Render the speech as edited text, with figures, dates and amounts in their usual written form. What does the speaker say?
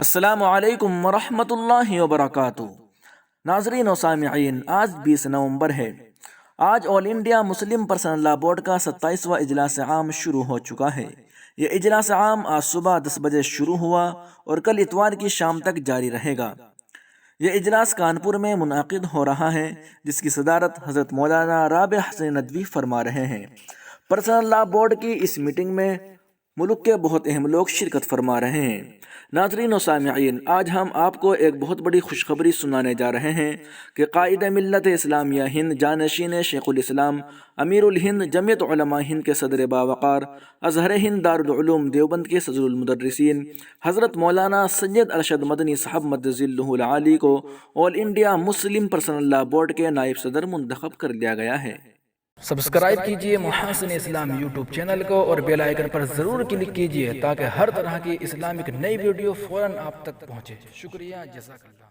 السلام علیکم ورحمۃ اللہ وبرکاتہ۔ ناظرین و سامعین، آج 20 نومبر ہے۔ آج آل انڈیا مسلم پرسنل لا بورڈ کا 27واں اجلاس عام شروع ہو چکا ہے۔ یہ اجلاس عام آج صبح 10 بجے شروع ہوا اور کل اتوار کی شام تک جاری رہے گا۔ یہ اجلاس کانپور میں منعقد ہو رہا ہے، جس کی صدارت حضرت مولانا رابع حسین ندوی فرما رہے ہیں۔ پرسنل لا بورڈ کی اس میٹنگ میں ملک کے بہت اہم لوگ شرکت فرما رہے ہیں۔ ناظرین و سامعین، آج ہم آپ کو ایک بہت بڑی خوشخبری سنانے جا رہے ہیں کہ قائد ملت اسلامیہ ہند، جانشین شیخ الاسلام، امیر الہند جمعیت علماء ہند کے صدر باوقار، ازہر ہند دارالعلوم دیوبند کے صدر المدرسین حضرت مولانا سید ارشد مدنی صاحب مدظ اللہ العالی کو آل انڈیا مسلم پرسنل لا بورڈ کے نائب صدر منتخب کر لیا گیا ہے۔ سبسکرائب کیجئے محاسن اسلام یوٹیوب چینل کو اور بیل آئیکن پر ضرور کلک کیجئے تاکہ ہر طرح کی اسلامک نئی ویڈیو فوراً آپ تک پہنچے۔ شکریہ، جزاک اللہ۔